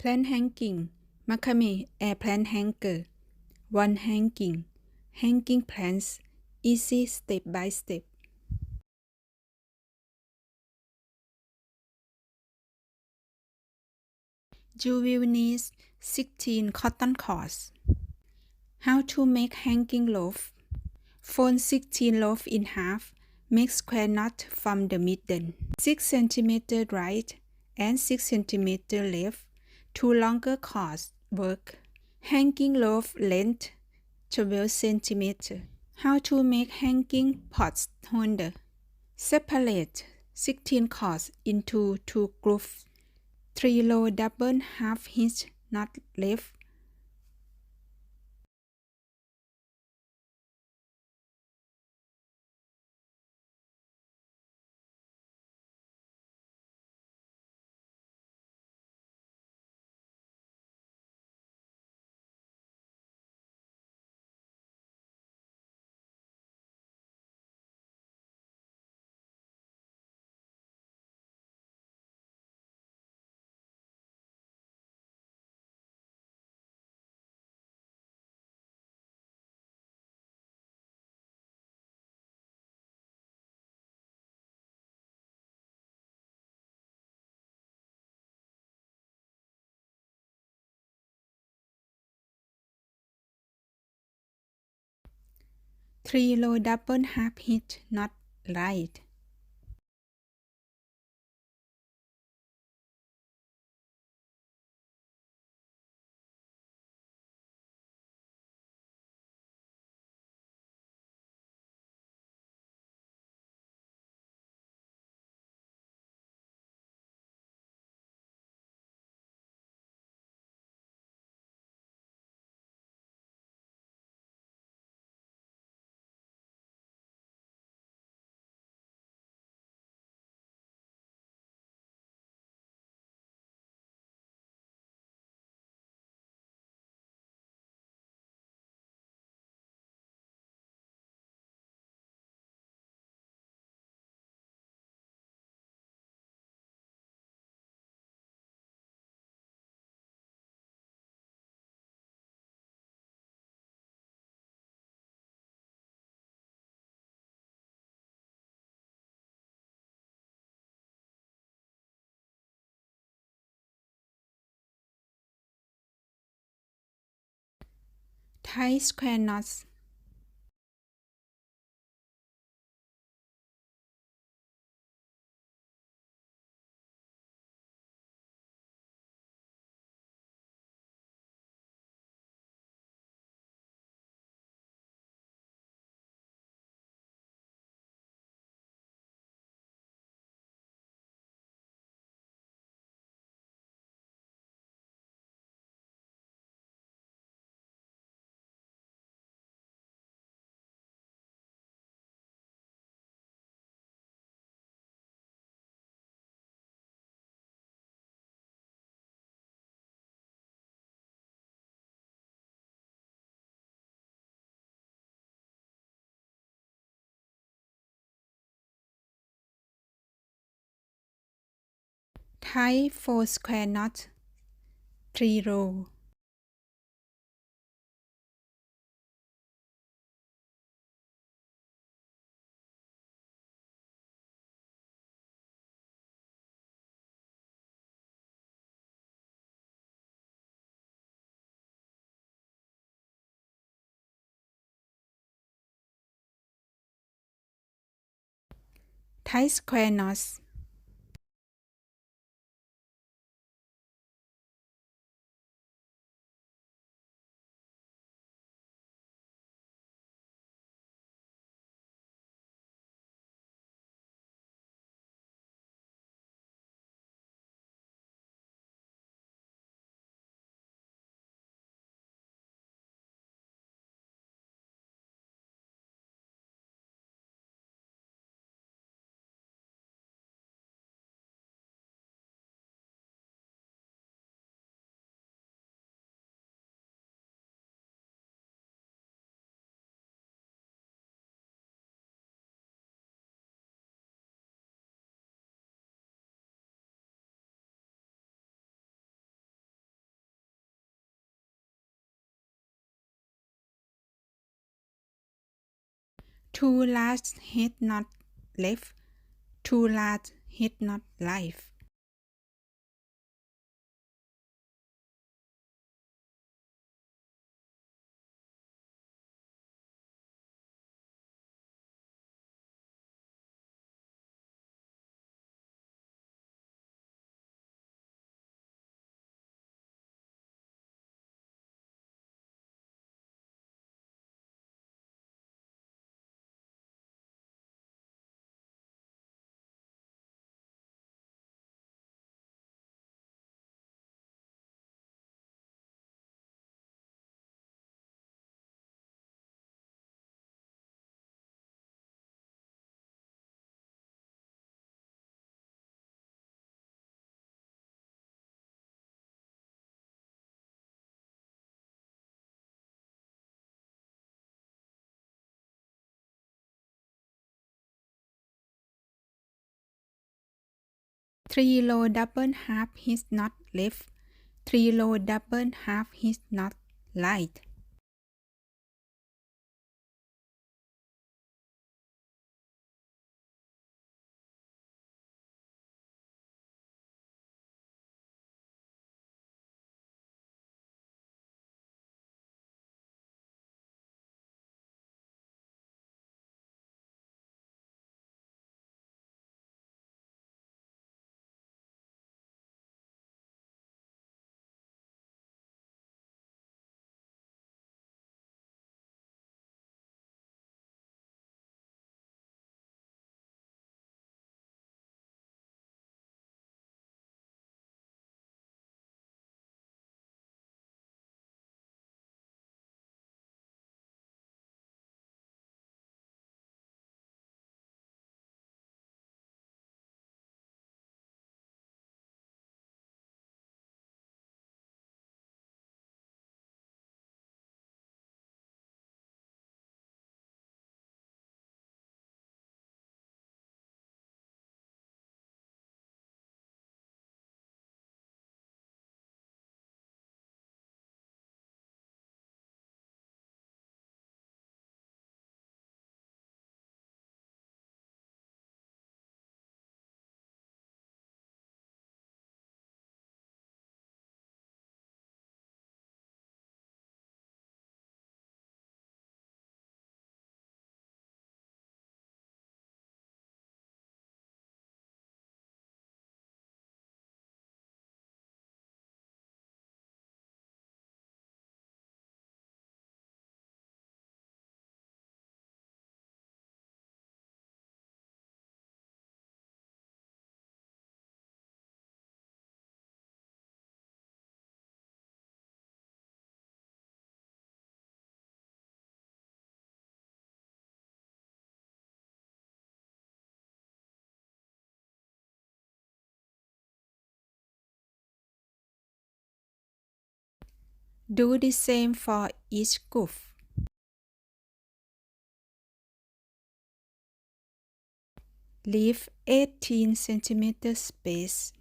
Plant hanging Macrame air plant hanger One hanging plants easy step by step You will need 16 cotton cords. How to make hanging loaf? Fold 16 loaf in half. Make square knot from the middle. 6 cm right and 6 cm left. 2 longer cords work. Hanging loaf length 12 cm. How to make hanging pot holder? Separate 16 cords into 2 groups. 3 low double half hitch knot left. Three low double half hitch knot right. Tie square knots. Tie 4 square knots. 3 row. Tie square knots. Two large head not left. Two large head not life. Three low double half his not left. Three low double half his not right. Do the same for each group. Leave 18 cm space.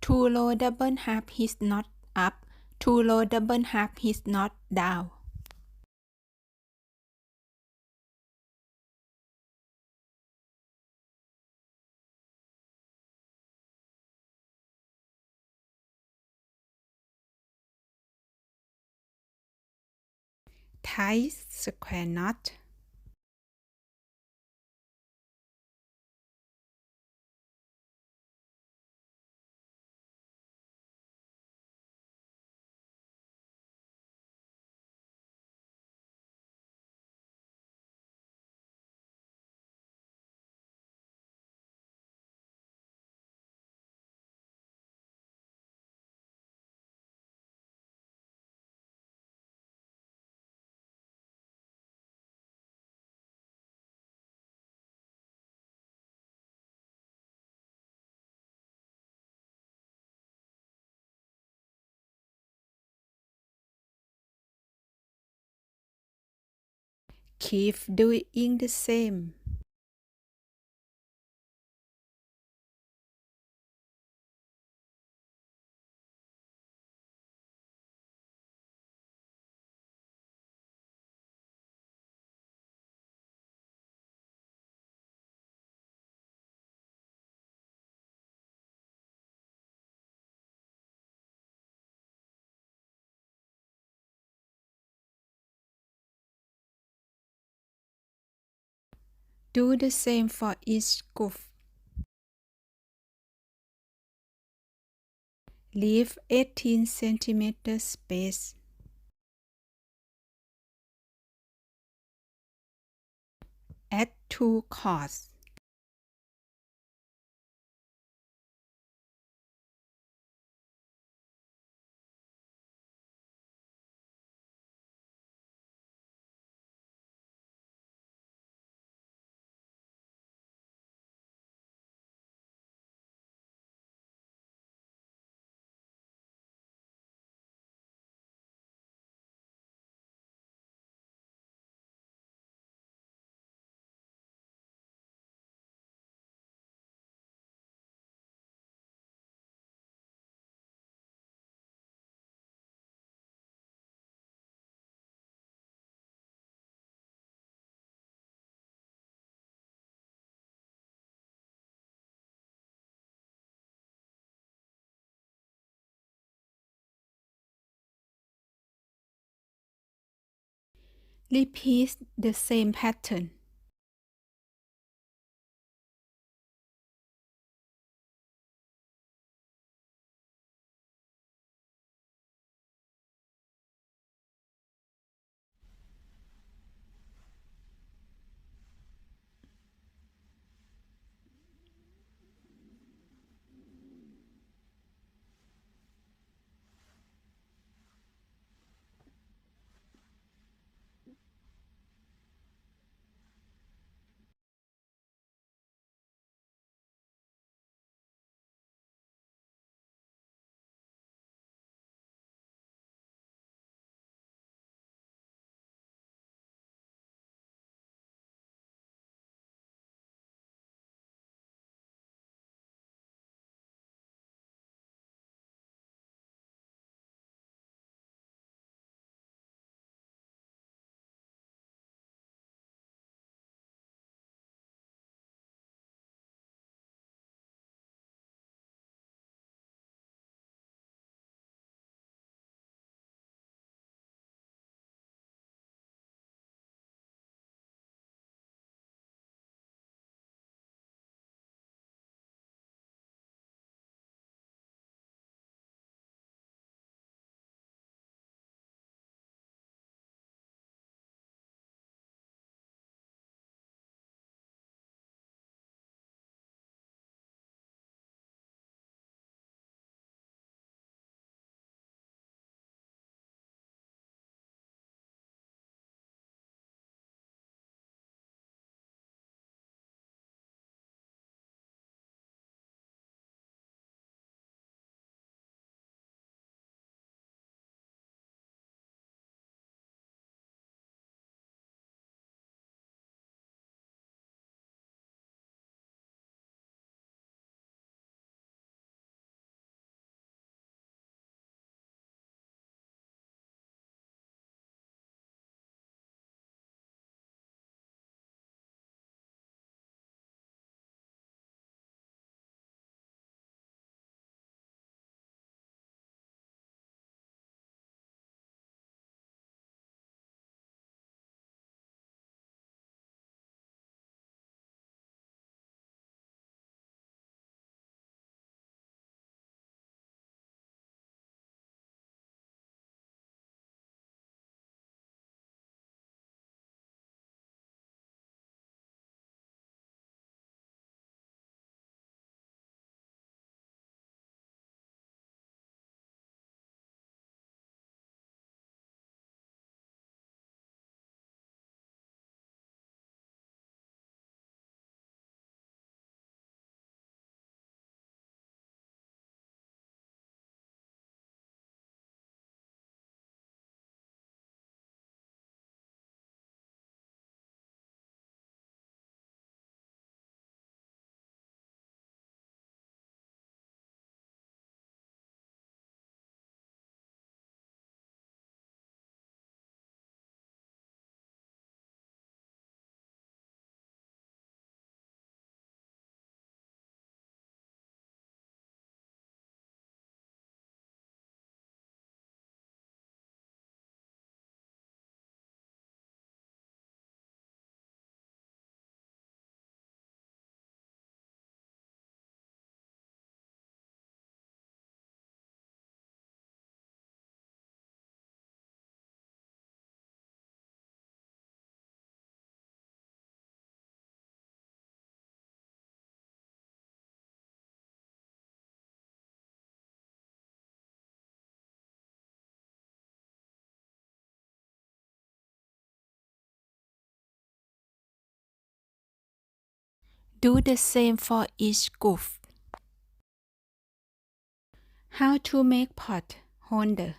Two low double half his knot up. Two low double half his knot down. Tie square knot. Keep doing the same. Do the same for each group. Leave 18 cm space. Add 2 cords. Repeat the same pattern. Do the same for each groove. How to make pot holder.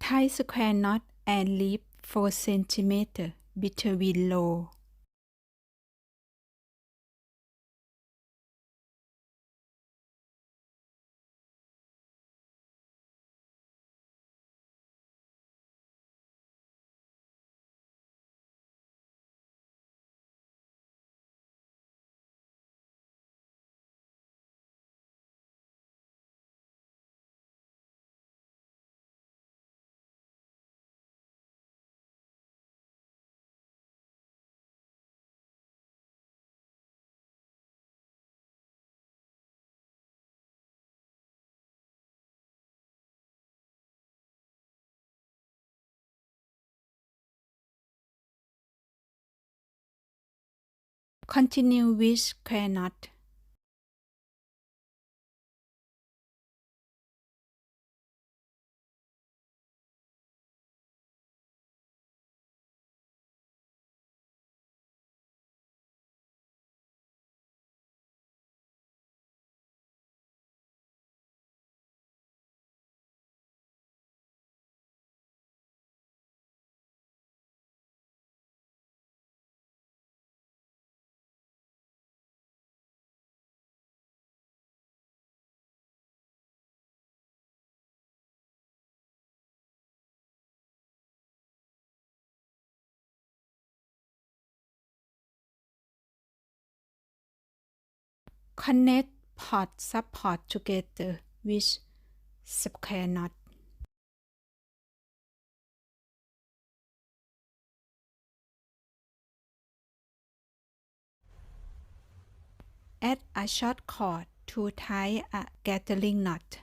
Tie square knot and leave 4 cm between rows. Continue with square knot. Connect pot support together with square knot. Add a short cord to tie a gathering knot.